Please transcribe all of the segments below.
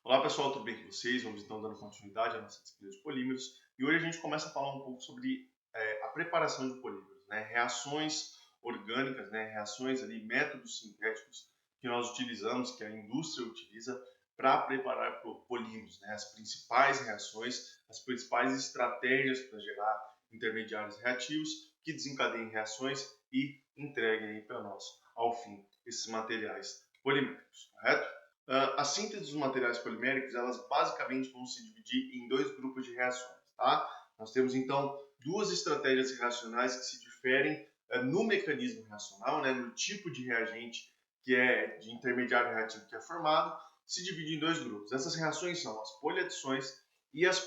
Olá pessoal, tudo bem com vocês? Vamos então dando continuidade à nossa disciplina de polímeros e hoje a gente começa a falar um pouco sobre a preparação de polímeros, né? Reações orgânicas, né? Reações ali, métodos sintéticos que nós utilizamos, que a indústria utiliza para preparar polímeros, né? As principais reações, as principais estratégias para gerar intermediários reativos que desencadeiem reações e entreguem para nós, ao fim, esses materiais poliméricos, correto? A síntese dos materiais poliméricos, elas basicamente vão se dividir em dois grupos de reações, tá? Nós temos então duas estratégias reacionais que se diferem no mecanismo reacional, né, no tipo de reagente que é de intermediário reativo que é formado, se divide em dois grupos. Essas reações são as poliadições e as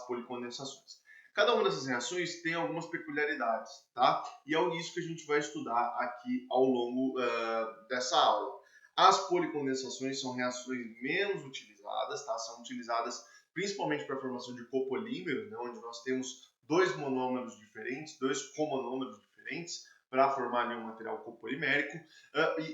policondensações. Cada uma dessas reações tem algumas peculiaridades, tá? E é isso que a gente vai estudar aqui ao longo dessa aula. As policondensações são reações menos utilizadas, tá? São utilizadas principalmente para a formação de copolímeros, né? Onde nós temos dois monômeros diferentes, dois comonômeros diferentes, para formar um material copolimérico.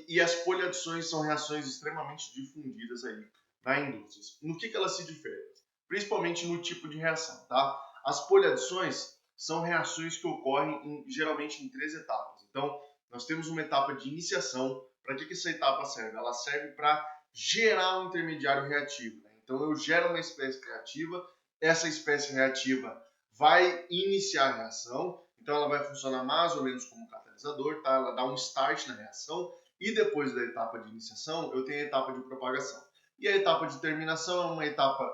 E as poliadições são reações extremamente difundidas aí na indústria. No que elas se diferem? Principalmente no tipo de reação, tá? As poliadições são reações que ocorrem geralmente em três etapas. Então, nós temos uma etapa de iniciação. Para que essa etapa serve? Ela serve para gerar um intermediário reativo, né? Então eu gero uma espécie reativa, essa espécie reativa vai iniciar a reação, então ela vai funcionar mais ou menos como um catalisador, tá? Ela dá um start na reação e depois da etapa de iniciação eu tenho a etapa de propagação. E a etapa de terminação é uma etapa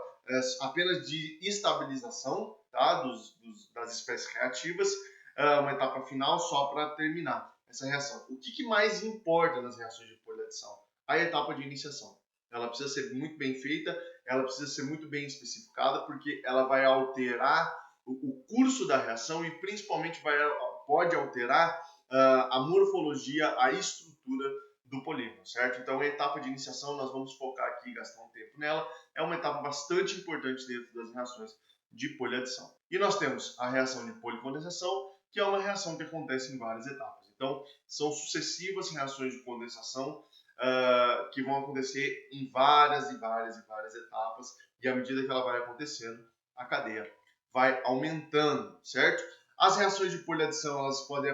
apenas de estabilização, tá? Das espécies reativas, uma etapa final só para terminar essa reação. O que mais importa nas reações de poliadição? A etapa de iniciação. Ela precisa ser muito bem feita, ela precisa ser muito bem especificada, porque ela vai alterar o curso da reação e principalmente pode alterar a morfologia, a estrutura do polímero, certo? Então, a etapa de iniciação, nós vamos focar aqui e gastar um tempo nela, é uma etapa bastante importante dentro das reações de poliadição. E nós temos a reação de policondensação, que é uma reação que acontece em várias etapas. Então, são sucessivas reações de condensação que vão acontecer em várias etapas, e à medida que ela vai acontecendo, a cadeia vai aumentando, certo? As reações de poliadição elas podem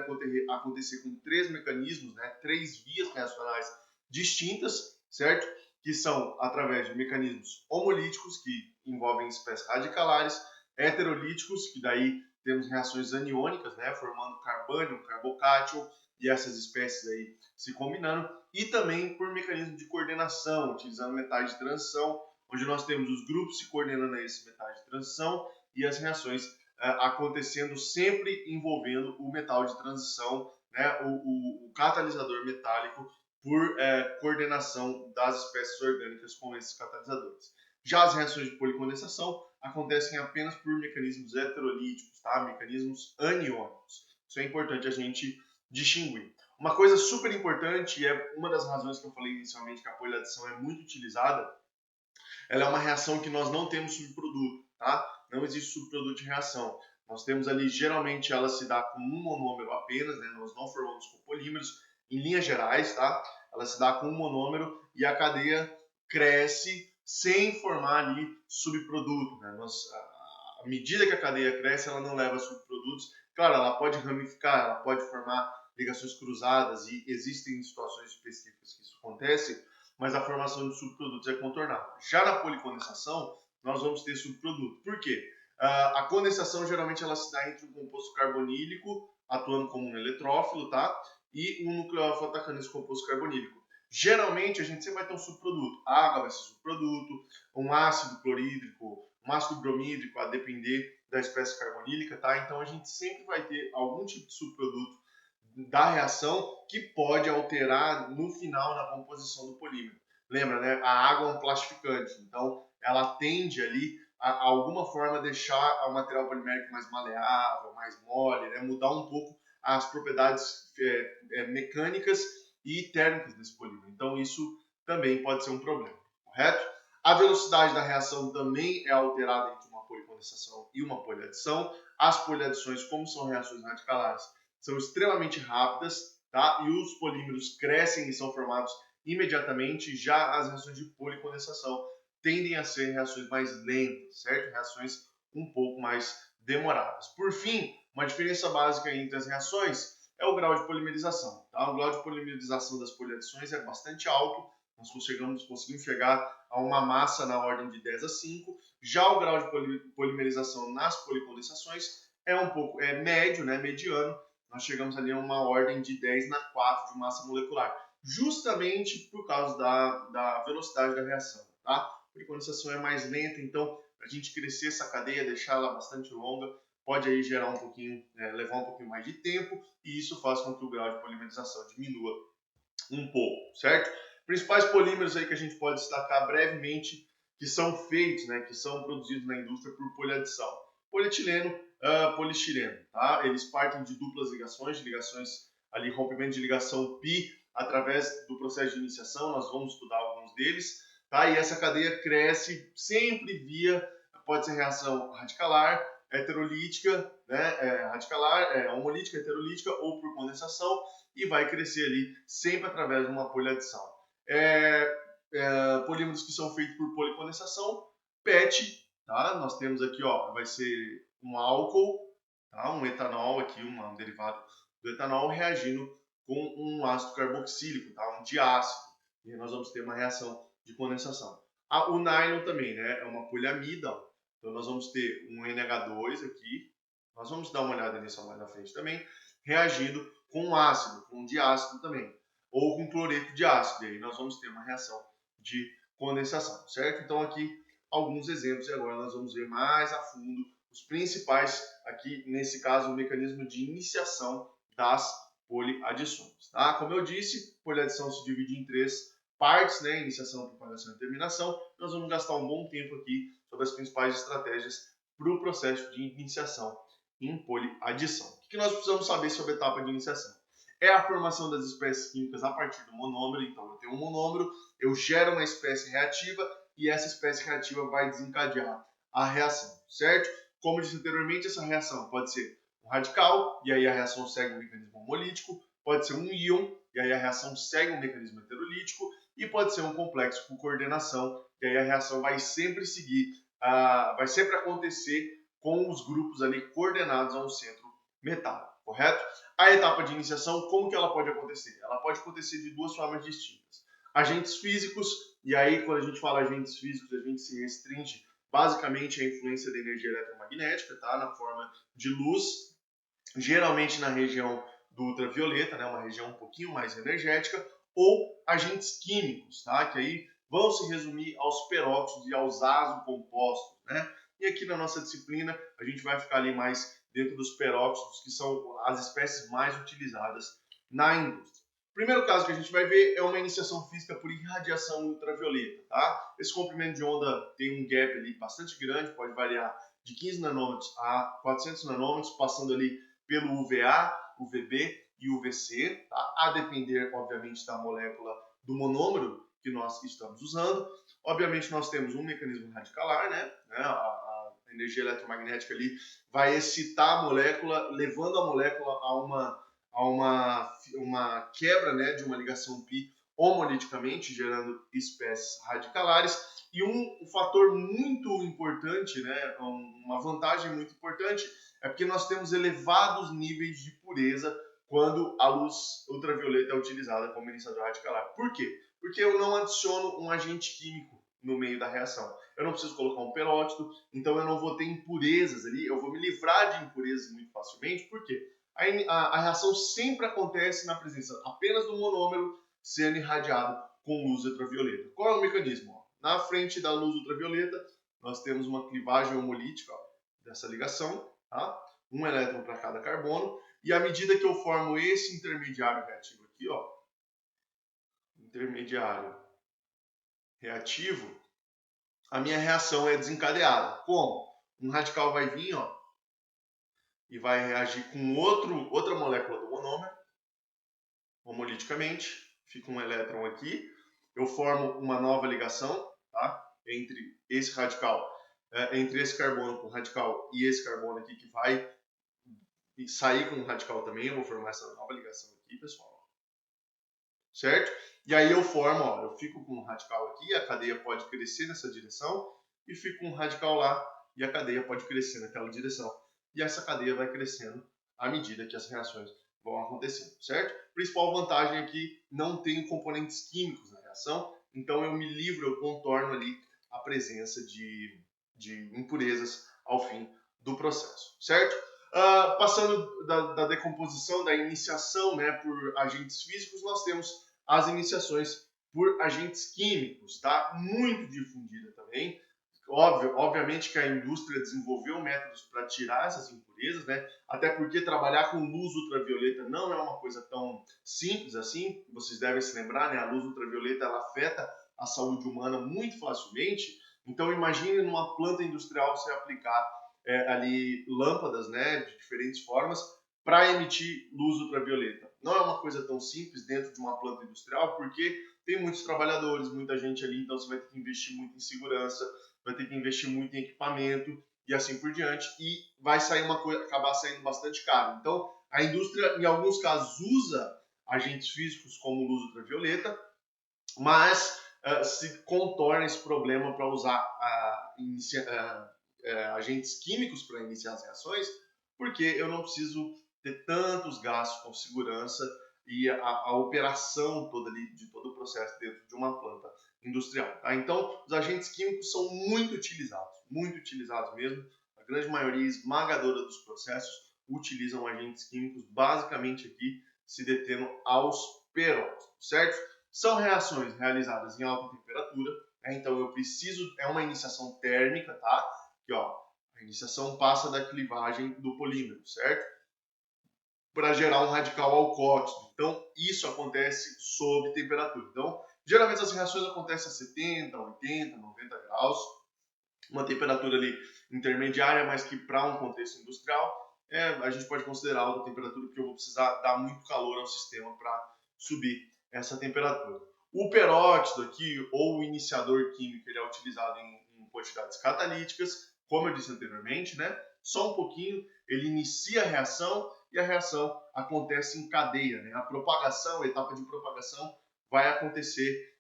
acontecer com três mecanismos, né? Três vias reacionais distintas, certo? Que são através de mecanismos homolíticos, que envolvem espécies radicalares, heterolíticos, que daí temos reações aniônicas, né, formando carbânio, carbocátion, e essas espécies aí se combinando, e também por mecanismo de coordenação, utilizando metais de transição, onde nós temos os grupos se coordenando a esses metais de transição e as reações acontecendo sempre envolvendo o metal de transição, né, o catalisador metálico, por coordenação das espécies orgânicas com esses catalisadores. Já as reações de policondensação acontecem apenas por mecanismos heterolíticos, tá? Mecanismos aniônicos. Isso é importante a gente distinguir. Uma coisa super importante, e é uma das razões que eu falei inicialmente que a poliadição é muito utilizada, ela é uma reação que nós não temos subproduto, tá? Não existe subproduto de reação. Nós temos ali, geralmente, ela se dá com um monômero apenas, né? Nós não formamos copolímeros, em linhas gerais, tá? Ela se dá com um monômero e a cadeia cresce sem formar ali subproduto, né? À medida que a cadeia cresce, ela não leva subprodutos. Claro, ela pode ramificar, ela pode formar ligações cruzadas e existem situações específicas que isso acontece, mas a formação de subprodutos é contornável. Já na policondensação, nós vamos ter subproduto. Por quê? A condensação geralmente ela se dá entre um composto carbonílico atuando como um eletrófilo, tá? E um nucleófilo atacando esse composto carbonílico. Geralmente a gente sempre vai ter um subproduto. A água vai ser subproduto, um ácido clorídrico, um ácido bromídrico, a depender da espécie carbonílica, tá? Então a gente sempre vai ter algum tipo de subproduto da reação que pode alterar no final na composição do polímero. Lembra, né? A água é um plastificante, então ela tende ali a alguma forma deixar o material polimérico mais maleável, mais mole, né? Mudar um pouco as propriedades mecânicas e térmicas desse polímero. Então isso também pode ser um problema, correto? A velocidade da reação também é alterada entre uma policondensação e uma poliadição. As poliadições, como são reações radicalares, são extremamente rápidas, tá? E os polímeros crescem e são formados imediatamente. Já as reações de policondensação tendem a ser reações mais lentas, certo? Reações um pouco mais demoradas. Por fim, uma diferença básica entre as reações é o grau de polimerização. Tá? O grau de polimerização das poliadições é bastante alto, nós conseguimos chegar a uma massa na ordem de 10 a 5. Já o grau de polimerização nas policondensações é médio, né, mediano. Nós chegamos ali a uma ordem de 10 na 4 de massa molecular, justamente por causa da velocidade da reação. Tá? A policondensação é mais lenta, então para a gente crescer essa cadeia, deixar ela bastante longa, pode aí gerar um pouquinho, levar um pouquinho mais de tempo, e isso faz com que o grau de polimerização diminua um pouco, certo? Principais polímeros aí que a gente pode destacar brevemente, que são feitos, né, que são produzidos na indústria por poliadição. Polietileno, polistireno, tá? Eles partem de duplas ligações ali, rompimento de ligação pi, através do processo de iniciação, nós vamos estudar alguns deles, tá? E essa cadeia cresce sempre via, pode ser reação radicalar, heterolítica, né, homolítica, heterolítica ou por condensação, e vai crescer ali sempre através de uma poliadição. Polímeros que são feitos por policondensação, PET, tá? Nós temos aqui, ó, vai ser um álcool, tá? Um etanol aqui, um derivado do etanol reagindo com um ácido carboxílico, tá? Um diácido, e nós vamos ter uma reação de condensação. O nylon também, né? É uma poliamida, ó. Então nós vamos ter um NH2 aqui, nós vamos dar uma olhada nisso mais na frente também, reagindo com ácido, com diácido também, ou com cloreto de ácido, e aí nós vamos ter uma reação de condensação, certo? Então aqui alguns exemplos, e agora nós vamos ver mais a fundo os principais, aqui nesse caso, o mecanismo de iniciação das poliadições. Tá? Como eu disse, poliadição se divide em 3 partes, né? Iniciação, propagação e terminação. Nós vamos gastar um bom tempo aqui sobre as principais estratégias para o processo de iniciação em poliadição. O que nós precisamos saber sobre a etapa de iniciação? É a formação das espécies químicas a partir do monômero. Então, eu tenho um monômero, eu gero uma espécie reativa e essa espécie reativa vai desencadear a reação, certo? Como disse anteriormente, essa reação pode ser um radical, e aí a reação segue um mecanismo homolítico, pode ser um íon, e aí a reação segue um mecanismo heterolítico, e pode ser um complexo com coordenação, e aí a reação vai sempre seguir, vai sempre acontecer com os grupos ali coordenados a um centro metálico, correto? A etapa de iniciação, como que ela pode acontecer? Ela pode acontecer de duas formas distintas. Agentes físicos, e aí quando a gente fala agentes físicos, a gente se restringe basicamente à influência da energia eletromagnética, tá? Na forma de luz, geralmente na região do ultravioleta, né? Uma região um pouquinho mais energética, ou agentes químicos, tá? Que aí vão se resumir aos peróxidos e aos azocompostos, né? E aqui na nossa disciplina a gente vai ficar ali mais dentro dos peróxidos, que são as espécies mais utilizadas na indústria. O primeiro caso que a gente vai ver é uma iniciação física por irradiação ultravioleta, tá? Esse comprimento de onda tem um gap ali bastante grande, pode variar de 15 nanômetros a 400 nanômetros, passando ali pelo UVA, UVB e UVC, tá? A depender, obviamente, da molécula do monômero que nós estamos usando. Obviamente, nós temos um mecanismo radicalar, né? A energia eletromagnética ali vai excitar a molécula, levando a molécula a uma quebra, né, de uma ligação pi homoliticamente, gerando espécies radicalares. E um fator muito importante, né, uma vantagem muito importante, é porque nós temos elevados níveis de pureza quando a luz ultravioleta é utilizada como iniciador radicalar. Por quê? Porque eu não adiciono um agente químico no meio da reação. Eu não preciso colocar um peróxido, então eu não vou ter impurezas ali, eu vou me livrar de impurezas muito facilmente. Por quê? A reação sempre acontece na presença apenas do monômero sendo irradiado com luz ultravioleta. Qual é o mecanismo? Na frente da luz ultravioleta, nós temos uma clivagem homolítica, ó, dessa ligação, tá? Um elétron para cada carbono, e à medida que eu formo esse intermediário reativo aqui, ó, intermediário reativo, a minha reação é desencadeada. Como? Um radical vai vir, ó, e vai reagir com outra molécula do monômero, homoliticamente, fica um elétron aqui, eu formo uma nova ligação, tá? Entre esse radical, entre esse carbono com o radical e esse carbono aqui que vai sair com o radical também, eu vou formar essa nova ligação aqui, pessoal. certo? E aí eu formo, ó, eu fico com um radical aqui, a cadeia pode crescer nessa direção, e fico com um radical lá, e a cadeia pode crescer naquela direção. E essa cadeia vai crescendo à medida que as reações vão acontecendo, certo? Principal vantagem aqui, não tenho componentes químicos na reação, então eu me livro, eu contorno ali a presença de impurezas ao fim do processo, certo? Passando da decomposição, da iniciação, né, por agentes físicos, nós temos as iniciações por agentes químicos, tá? Muito difundida também. Obviamente que a indústria desenvolveu métodos para tirar essas impurezas, né? Até porque trabalhar com luz ultravioleta não é uma coisa tão simples assim. Vocês devem se lembrar, né? A luz ultravioleta ela afeta a saúde humana muito facilmente. Então imagine numa planta industrial você aplicar ali lâmpadas, né, de diferentes formas para emitir luz ultravioleta. Não é uma coisa tão simples dentro de uma planta industrial, porque tem muitos trabalhadores, muita gente ali, então você vai ter que investir muito em segurança, vai ter que investir muito em equipamento e assim por diante, e vai sair uma coisa, acabar saindo bastante caro. Então, a indústria, em alguns casos, usa agentes físicos como luz ultravioleta, mas se contorna esse problema para usar agentes químicos para iniciar as reações, porque eu não preciso ter tantos gastos com segurança e a operação toda ali, de todo o processo dentro de uma planta industrial. Tá? Então, os agentes químicos são muito utilizados mesmo. A grande maioria esmagadora dos processos utilizam agentes químicos, basicamente aqui se detendo aos peróxidos, certo? São reações realizadas em alta temperatura, né? Então eu preciso, é uma iniciação térmica, tá? Aqui, ó, a iniciação passa da clivagem do polímero, certo? Para gerar um radical alcóxido. Então, isso acontece sob temperatura. Então, geralmente as reações acontecem a 70, 80, 90 graus, uma temperatura ali intermediária, mas que para um contexto industrial, a gente pode considerar alta temperatura, porque eu vou precisar dar muito calor ao sistema para subir essa temperatura. O peróxido aqui, ou o iniciador químico, ele é utilizado em quantidades catalíticas, como eu disse anteriormente, né? Só um pouquinho, ele inicia a reação e a reação acontece em cadeia, né? A propagação, a etapa de propagação vai acontecer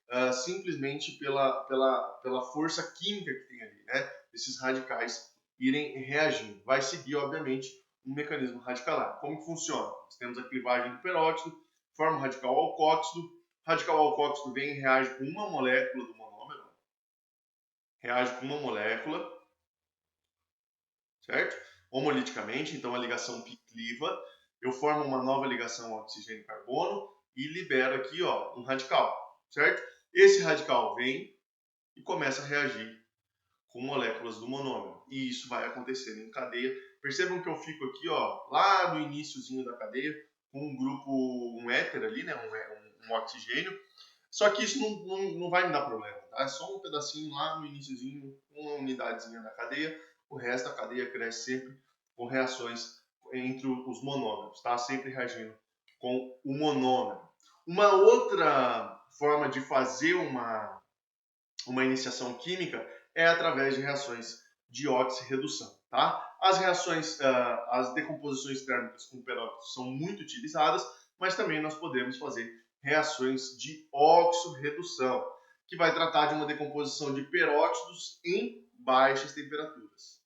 simplesmente pela força química que tem ali, né? Esses radicais irem reagindo. Vai seguir, obviamente, um mecanismo radicalar. Como que funciona? Nós temos a clivagem do peróxido, forma o radical alcóxido. O radical alcóxido vem e reage com uma molécula do monômero. Reage com uma molécula, certo? Homoliticamente, então a ligação cliva. Eu formo uma nova ligação oxigênio-carbono e libero aqui, ó, um radical, certo? Esse radical vem e começa a reagir com moléculas do monômero. E isso vai acontecendo em cadeia. Percebam que eu fico aqui, ó, lá no iniciozinho da cadeia, com um grupo, um éter ali, né, um oxigênio. Só que isso não vai me dar problema, tá? É só um pedacinho lá no iniciozinho, uma unidadezinha da cadeia. O resto da cadeia cresce sempre com reações entre os monômeros, tá? Sempre reagindo com o monômero. Uma outra forma de fazer uma iniciação química é através de reações de oxirredução, tá? As reações, as decomposições térmicas com peróxido são muito utilizadas, mas também nós podemos fazer reações de oxorredução, que vai tratar de uma decomposição de peróxidos em baixas temperaturas.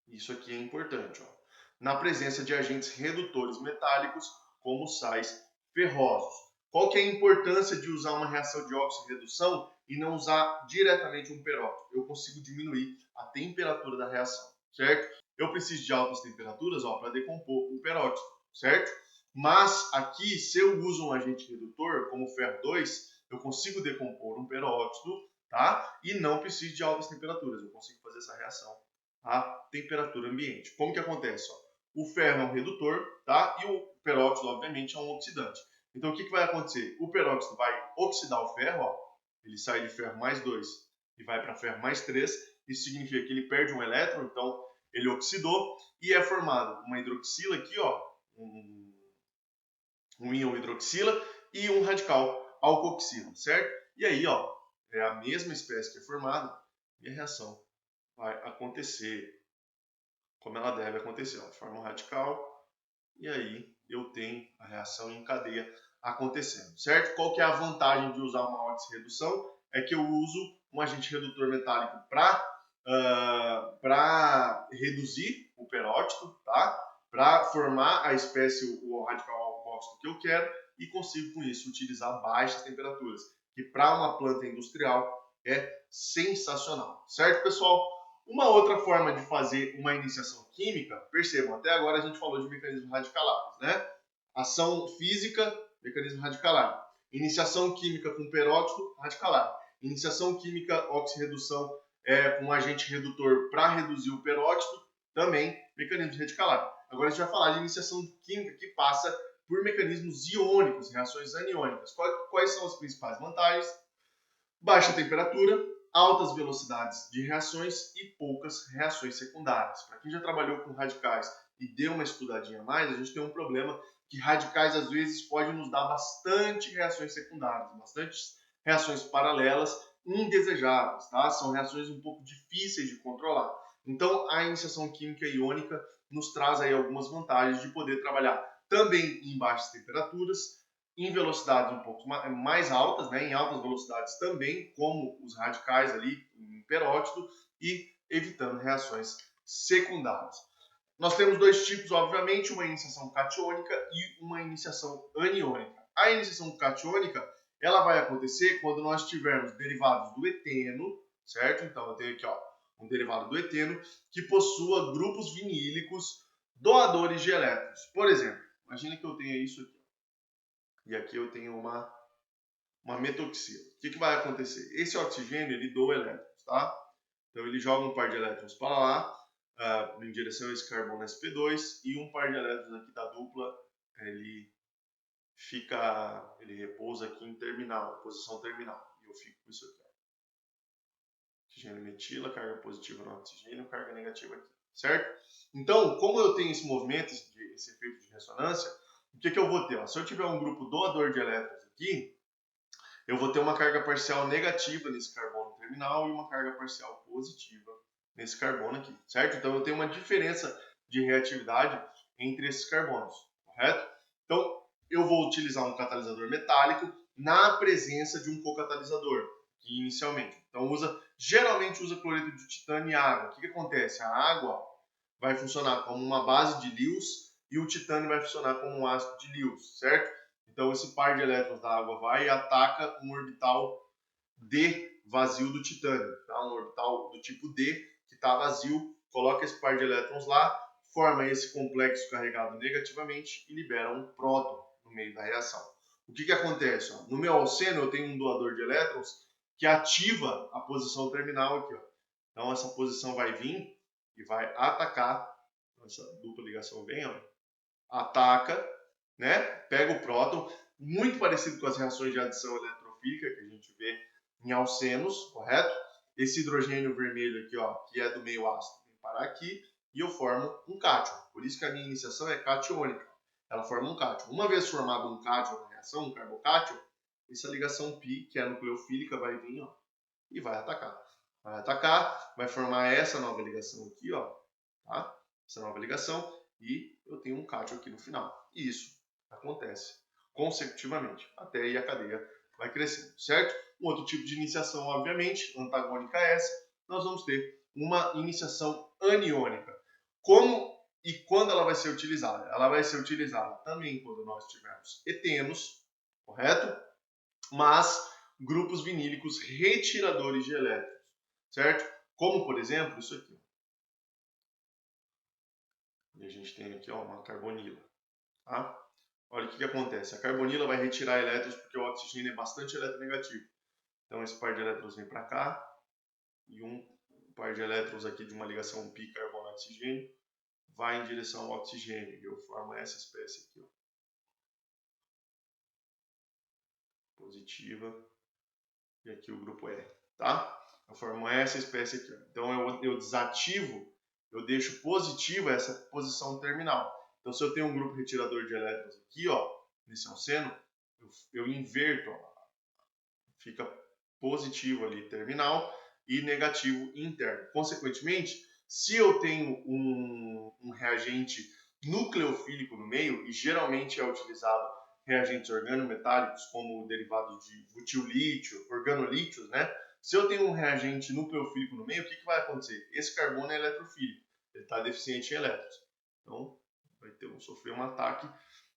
Isso aqui é importante, ó. Na presença de agentes redutores metálicos, como sais ferrosos. Qual que é a importância de usar uma reação de oxirredução e não usar diretamente um peróxido? Eu consigo diminuir a temperatura da reação, certo? Eu preciso de altas temperaturas para decompor o peróxido, certo? Mas aqui, se eu uso um agente redutor, como o ferro 2, eu consigo decompor um peróxido, tá? E não preciso de altas temperaturas, eu consigo fazer essa reação a temperatura ambiente. Como que acontece? O ferro é um redutor, tá? E o peróxido, obviamente, é um oxidante. Então, o que vai acontecer? O peróxido vai oxidar o ferro, ele sai de ferro mais 2 e vai para ferro mais 3. Isso significa que ele perde um elétron, então ele oxidou e é formado uma hidroxila aqui, um íon hidroxila e um radical alcoxila, certo? E aí, é a mesma espécie que é formada e a reação vai acontecer como ela deve acontecer. Forma um radical e aí eu tenho a reação em cadeia acontecendo, certo? Qual que é a vantagem de usar uma oxirredução? É que eu uso um agente redutor metálico para reduzir o peróxido, tá? Para formar a espécie, o radical alcoóxido que eu quero, e consigo com isso utilizar baixas temperaturas, que para uma planta industrial é sensacional, certo, pessoal? Uma outra forma de fazer uma iniciação química, percebam, até agora a gente falou de mecanismos radicalares, né? Ação física, mecanismo radicalar. Iniciação química com peróxido, radicalar. Iniciação química, oxirredução com agente redutor para reduzir o peróxido, também mecanismo radicalar. Agora a gente vai falar de iniciação química que passa por mecanismos iônicos, reações aniônicas. Quais são as principais vantagens? Baixa temperatura, altas velocidades de reações e poucas reações secundárias. Para quem já trabalhou com radicais e deu uma estudadinha a mais, a gente tem um problema que radicais às vezes podem nos dar bastante reações secundárias, bastante reações paralelas indesejáveis, tá? São reações um pouco difíceis de controlar. Então, a iniciação química iônica nos traz aí algumas vantagens de poder trabalhar também em baixas temperaturas, em velocidades um pouco mais altas, né, em altas velocidades também, como os radicais ali em peróxido, e evitando reações secundárias. Nós temos dois tipos, obviamente, uma iniciação catiônica e uma iniciação aniônica. A iniciação catiônica, ela vai acontecer quando nós tivermos derivados do eteno, certo? Então eu tenho aqui um derivado do eteno que possua grupos vinílicos doadores de elétrons. Por exemplo, imagine que eu tenha isso aqui. E aqui eu tenho uma metoxila. O que vai acontecer? Esse oxigênio, ele doa elétrons, tá? Então ele joga um par de elétrons para lá, em direção a esse carbono sp2, e um par de elétrons aqui da dupla, ele repousa aqui em terminal, posição terminal. E eu fico com isso aqui. Oxigênio metila, carga positiva no oxigênio, carga negativa aqui, certo? Então, como eu tenho esse movimento, esse efeito de ressonância, o que eu vou ter? Se eu tiver um grupo doador de elétrons aqui, eu vou ter uma carga parcial negativa nesse carbono terminal e uma carga parcial positiva nesse carbono aqui, certo? Então eu tenho uma diferença de reatividade entre esses carbonos, correto? Então eu vou utilizar um catalisador metálico na presença de um cocatalisador, que inicialmente. Então geralmente usa cloreto de titânio e água. O que acontece? A água vai funcionar como uma base de Lewis e o titânio vai funcionar como um ácido de Lewis, certo? Então esse par de elétrons da água vai e ataca um orbital D vazio do titânio, tá? Um orbital do tipo D que está vazio, coloca esse par de elétrons lá, forma esse complexo carregado negativamente e libera um próton no meio da reação. O que acontece? No meu alceno eu tenho um doador de elétrons que ativa a posição terminal aqui. Então essa posição vai vir e vai atacar, essa dupla ligação vem, ataca, né? Pega o próton, muito parecido com as reações de adição eletrofílica que a gente vê em alcenos, correto? Esse hidrogênio vermelho aqui, que é do meio ácido, vem parar aqui e eu formo um cátion. Por isso que a minha iniciação é catiônica. Ela forma um cátion. Uma vez formado um cátion na reação, um carbocátion, essa ligação π, que é nucleofílica, vai vir e vai atacar. Vai atacar, vai formar essa nova ligação aqui, tá? Essa nova ligação, e eu tenho um cátion aqui no final. E isso acontece consecutivamente, até aí a cadeia vai crescendo, certo? Um outro tipo de iniciação, obviamente, antagônica a essa, nós vamos ter uma iniciação aniônica. Como e quando ela vai ser utilizada? Ela vai ser utilizada também quando nós tivermos etenos, correto? Mas grupos vinílicos retiradores de elétrons, certo? Como, por exemplo, isso aqui. E a gente tem aqui uma carbonila, tá? Olha o que acontece. A carbonila vai retirar elétrons porque o oxigênio é bastante eletronegativo. Então esse par de elétrons vem para cá e um par de elétrons aqui de uma ligação π carbono-oxigênio vai em direção ao oxigênio. E eu formo essa espécie aqui, positiva, e aqui o grupo R, tá? Eu formo essa espécie aqui. Então eu desativo, eu deixo positiva essa posição terminal. Então se eu tenho um grupo retirador de elétrons aqui, nesse alceno, eu inverto, fica positivo ali terminal e negativo interno. Consequentemente, se eu tenho um reagente nucleofílico no meio, e geralmente é utilizado reagentes organometálicos, como derivados de butilítio, organolítios, né? Se eu tenho um reagente nucleofílico no meio, o que vai acontecer? Esse carbono é eletrofílico, ele está deficiente em elétrons. Então, vai sofrer um ataque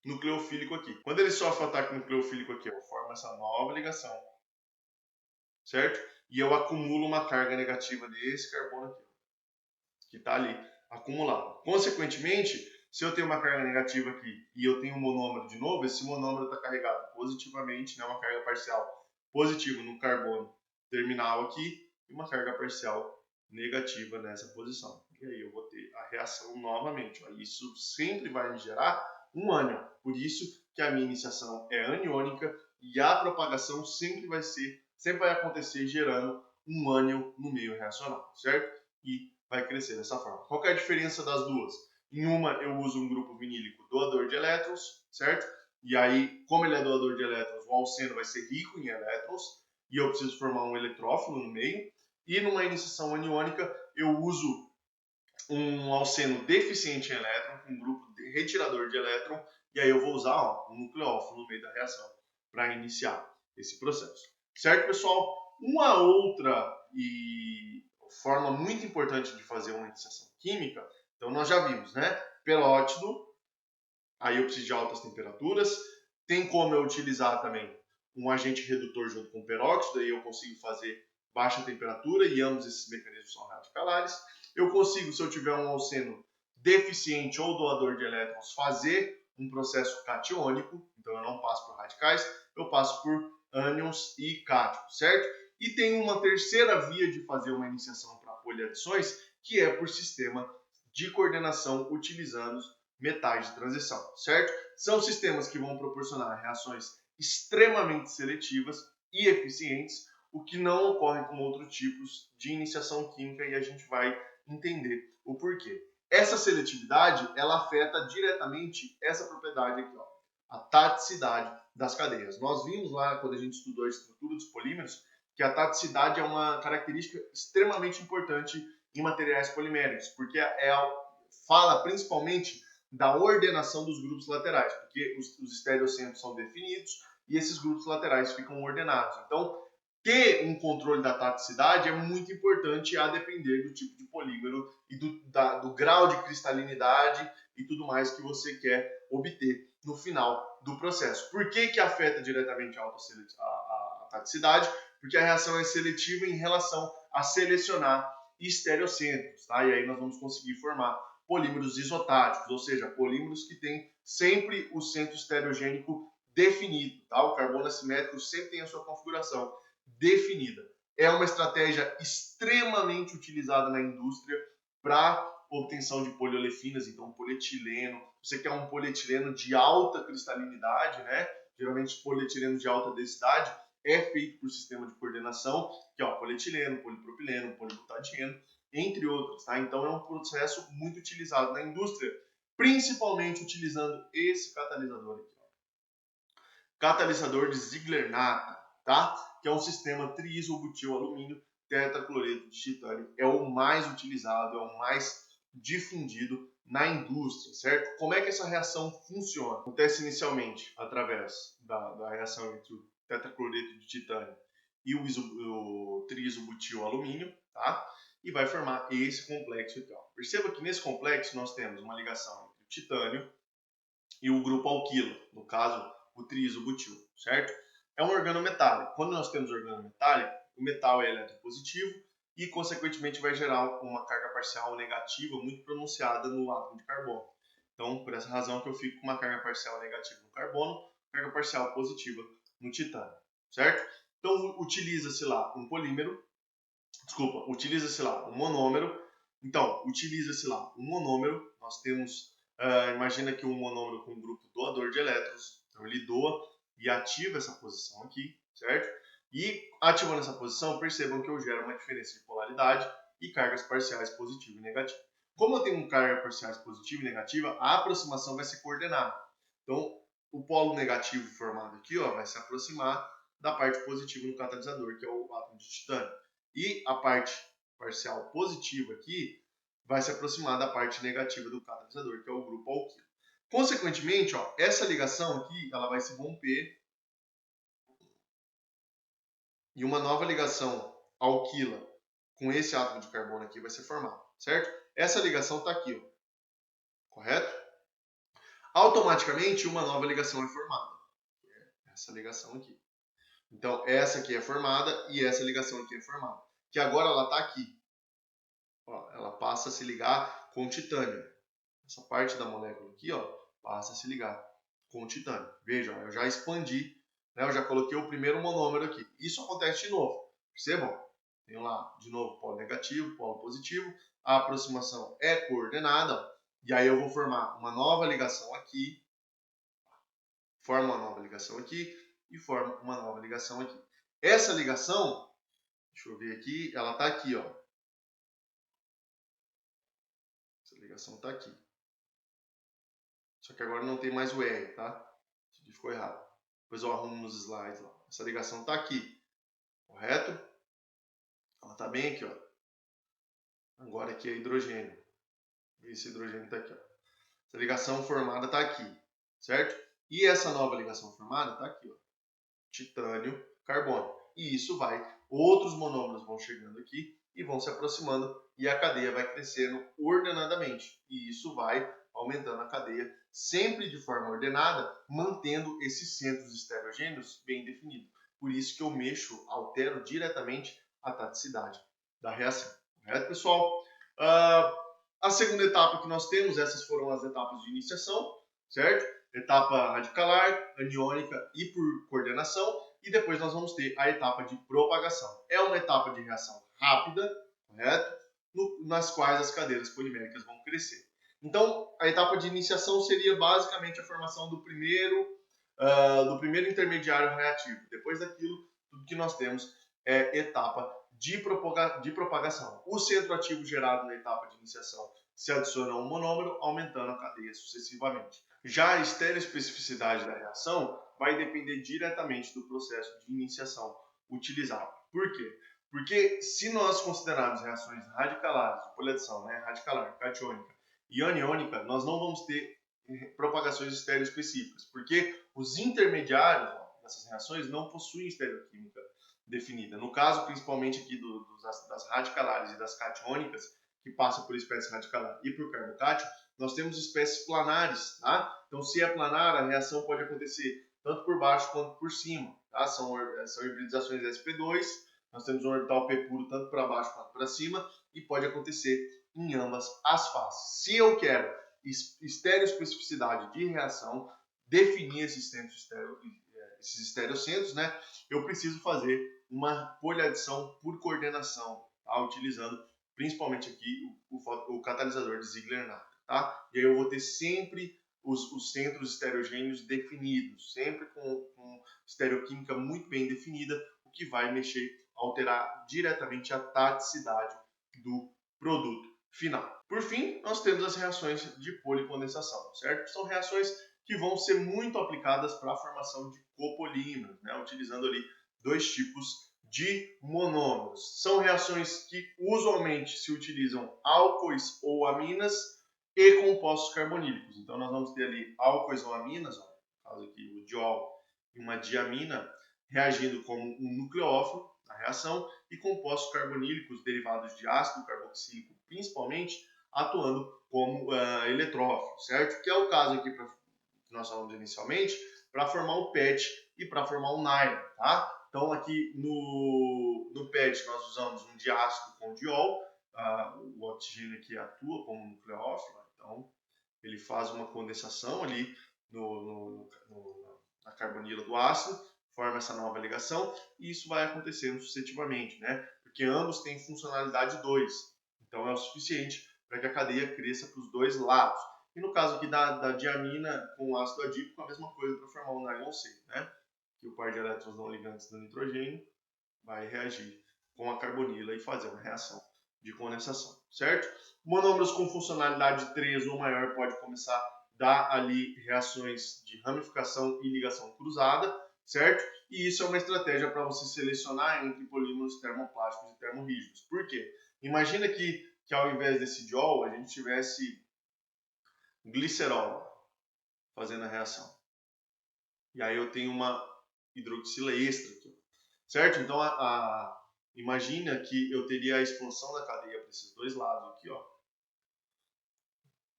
nucleofílico aqui. Quando ele sofre um ataque nucleofílico aqui, eu formo essa nova ligação, certo? E eu acumulo uma carga negativa desse carbono aqui, que está ali acumulado. Consequentemente, se eu tenho uma carga negativa aqui e eu tenho um monômero de novo, esse monômero está carregado positivamente, né, uma carga parcial positiva no carbono terminal aqui e uma carga parcial negativa nessa posição. E aí eu vou ter a reação novamente. Ó. Isso sempre vai me gerar um ânion. Por isso que a minha iniciação é aniônica e a propagação sempre vai acontecer gerando um ânion no meio reacional, certo? E vai crescer dessa forma. Qual que é a diferença das duas? Em uma eu uso um grupo vinílico doador de elétrons, certo? E aí, como ele é doador de elétrons, o alceno vai ser rico em elétrons e eu preciso formar um eletrófilo no meio. E numa iniciação aniônica eu uso um alceno deficiente em elétron, um grupo retirador de elétron, e aí eu vou usar um nucleófilo no meio da reação para iniciar esse processo. Certo, pessoal? Uma outra forma muito importante de fazer uma iniciação química, então nós já vimos, né? Peróxido, aí eu preciso de altas temperaturas. Tem como eu utilizar também um agente redutor junto com peróxido, aí eu consigo fazer baixa temperatura e ambos esses mecanismos são radicalares. Eu consigo, se eu tiver um alceno deficiente ou doador de elétrons, fazer um processo catiônico, então eu não passo por radicais, eu passo por ânions e cátions, certo? E tem uma terceira via de fazer uma iniciação para poliadições, que é por sistema de coordenação utilizando metais de transição, certo? São sistemas que vão proporcionar reações extremamente seletivas e eficientes, o que não ocorre com outros tipos de iniciação química e a gente vai entender o porquê. Essa seletividade, ela afeta diretamente essa propriedade aqui, ó, a taticidade das cadeias. Nós vimos lá, quando a gente estudou a estrutura dos polímeros, que a taticidade é uma característica extremamente importante em materiais poliméricos, porque fala principalmente da ordenação dos grupos laterais, porque os estereocentros são definidos e esses grupos laterais ficam ordenados. Então, ter um controle da taticidade é muito importante a depender do tipo de polímero e do grau de cristalinidade e tudo mais que você quer obter no final do processo. Por que afeta diretamente a taticidade? Porque a reação é seletiva em relação a selecionar estereocentros, tá? E aí nós vamos conseguir formar polímeros isotáticos, ou seja, polímeros que têm sempre o centro estereogênico definido, tá? O carbono assimétrico sempre tem a sua configuração definida. É uma estratégia extremamente utilizada na indústria para obtenção de poliolefinas, então polietileno. Você quer um polietileno de alta cristalinidade, né? Geralmente polietileno de alta densidade é feito por sistema de coordenação, que é o polietileno, polipropileno, polibutadieno, entre outros, tá? Então é um processo muito utilizado na indústria, principalmente utilizando esse catalisador aqui, ó. Catalisador de Ziegler-Natta, tá? Que é um sistema triisobutil-alumínio tetracloreto de titânio. É o mais utilizado, é o mais difundido na indústria, certo? Como é que essa reação funciona? Acontece inicialmente através da reação entre o tetracloreto de titânio e o triisobutil-alumínio, tá? E vai formar esse complexo aqui, ó. Perceba que nesse complexo nós temos uma ligação entre o titânio e o grupo alquilo, no caso o triisobutil, certo? É um organometálico. Quando nós temos organometálico, o metal é eletropositivo e, consequentemente, vai gerar uma carga parcial negativa muito pronunciada no átomo de carbono. Então, por essa razão que eu fico com uma carga parcial negativa no carbono, carga parcial positiva no titânio, certo? Então, utiliza-se lá um polímero, utiliza-se lá um monômero. Então, utiliza-se lá um monômero, nós temos, imagina que um monômero com um grupo doador de elétrons, então ele doa e ativa essa posição aqui, certo? E ativando essa posição, percebam que eu gero uma diferença de polaridade e cargas parciais positiva e negativa. Como eu tenho cargas parciais positiva e negativa, a aproximação vai ser coordenada. Então, o polo negativo formado aqui, ó, vai se aproximar da parte positiva no catalisador, que é o átomo de titânio. E a parte parcial positiva aqui vai se aproximar da parte negativa do catalisador, que é o grupo alquilo. Consequentemente, ó, essa ligação aqui ela vai se romper e uma nova ligação alquila com esse átomo de carbono aqui vai ser formada, certo? Essa ligação está aqui, ó, correto? Automaticamente uma nova ligação é formada. Essa ligação aqui. Então, essa aqui é formada e essa ligação aqui é formada. Que agora ela está aqui. Ó, ela passa a se ligar com titânio. Essa parte da molécula aqui, ó, passa a se ligar com titânio. Veja, ó, eu já expandi, né, eu já coloquei o primeiro monômero aqui. Isso acontece de novo. Percebam? Tenho lá, de novo, polo negativo, polo positivo. A aproximação é coordenada. Ó, e aí eu vou formar uma nova ligação aqui. Forma uma nova ligação aqui e forma uma nova ligação aqui. Essa ligação, deixa eu ver aqui, ela está aqui, ó. Essa ligação está aqui. Só que agora não tem mais o R, tá? Isso aqui ficou errado. Depois eu arrumo nos slides lá. Essa ligação está aqui, correto? Ela está bem aqui, ó. Agora aqui é hidrogênio. Esse hidrogênio está aqui, ó. Essa ligação formada está aqui, certo? E essa nova ligação formada está aqui, ó. Titânio, carbono. E isso vai, outros monômeros vão chegando aqui e vão se aproximando e a cadeia vai crescendo ordenadamente. E isso vai aumentando a cadeia sempre de forma ordenada, mantendo esses centros estereogêneos bem definidos. Por isso que eu altero diretamente a taticidade da reação. Correto, pessoal? A segunda etapa que nós temos, essas foram as etapas de iniciação, certo? Etapa radicalar, aniônica e por coordenação. E depois nós vamos ter a etapa de propagação. É uma etapa de reação rápida, correto? Nas quais as cadeias poliméricas vão crescer. Então, a etapa de iniciação seria basicamente a formação do primeiro intermediário reativo. Depois daquilo, tudo que nós temos é etapa de propagação. O centro ativo gerado na etapa de iniciação se adiciona a um monômero, aumentando a cadeia sucessivamente. Já a estereoespecificidade da reação vai depender diretamente do processo de iniciação utilizado. Por quê? Porque se nós considerarmos reações radicalares, de poliadição, né, radicalar, catiônica e aniônica, nós não vamos ter propagações estereoespecíficas, porque os intermediários dessas reações não possuem estereoquímica definida. No caso, principalmente aqui das radicalares e das catiônicas, que passam por espécie radicalar e por carbocátio, nós temos espécies planares, tá? Então, se é planar, a reação pode acontecer tanto por baixo quanto por cima, tá? São hibridizações sp2, nós temos um orbital P puro tanto para baixo quanto para cima, e pode acontecer em ambas as faces. Se eu quero estereoespecificidade de reação, definir esses estereocentros, né? Eu preciso fazer uma poliadição por coordenação, tá? Utilizando principalmente aqui o catalisador de Ziegler-Natta, tá? E aí eu vou ter sempre os centros estereogêneos definidos, sempre com estereoquímica muito bem definida, o que vai alterar diretamente a taticidade do produto final. Por fim, nós temos as reações de policondensação, certo? São reações que vão ser muito aplicadas para a formação de copolímeros, né? Utilizando ali dois tipos de monômeros. São reações que usualmente se utilizam álcoois ou aminas e compostos carbonílicos. Então nós vamos ter ali álcoois ou aminas, ó, no caso aqui o diol e uma diamina, reagindo como um nucleófilo na reação, e compostos carbonílicos derivados de ácido carboxílico, principalmente, atuando como eletrófilo, certo? Que é o caso aqui que nós falamos inicialmente, para formar o PET e para formar o nylon, tá? Então aqui no PET nós usamos um diácido com diol, o oxigênio aqui atua como nucleófilo, então ele faz uma condensação ali na carbonila do ácido, forma essa nova ligação, e isso vai acontecendo sucessivamente, né? Porque ambos têm funcionalidade 2, então é o suficiente para que a cadeia cresça para os dois lados. E no caso aqui da diamina com o ácido adípico, a mesma coisa para formar o nylon C, né? Que o par de elétrons não ligantes do nitrogênio vai reagir com a carbonila e fazer uma reação de condensação, certo? Monômeros com funcionalidade 3 ou maior pode começar a dar ali reações de ramificação e ligação cruzada, certo? E isso é uma estratégia para você selecionar entre polímeros termoplásticos e termorrígidos. Por quê? Imagina que ao invés desse diol, a gente tivesse glicerol. fazendo a reação. E aí eu tenho uma hidroxila extra aqui, certo? Então, imagina que eu teria a expansão da cadeia para esses dois lados aqui, ó.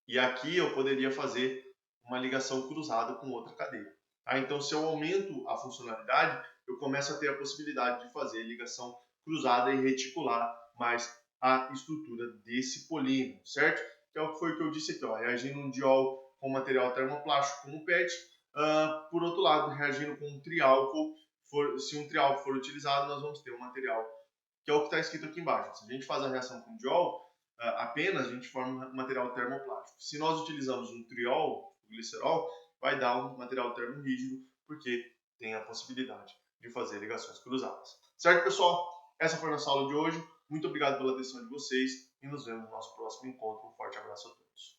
E aqui eu poderia fazer uma ligação cruzada com outra cadeia. Tá? Então, se eu aumento a funcionalidade, eu começo a ter a possibilidade de fazer ligação cruzada e reticular mais a estrutura desse polímero, certo? Que é o que foi o que eu disse aqui, ó, reagindo um diol com material termoplástico como PET, por outro lado, reagindo com um triálcool, se um triálcool for utilizado, nós vamos ter um material que é o que está escrito aqui embaixo. Se a gente faz a reação com diol, apenas a gente forma um material termoplástico. Se nós utilizamos um triol, o glicerol, vai dar um material termorrígido, porque tem a possibilidade de fazer ligações cruzadas. Certo, pessoal? Essa foi a nossa aula de hoje. Muito obrigado pela atenção de vocês e nos vemos no nosso próximo encontro. Um forte abraço a todos.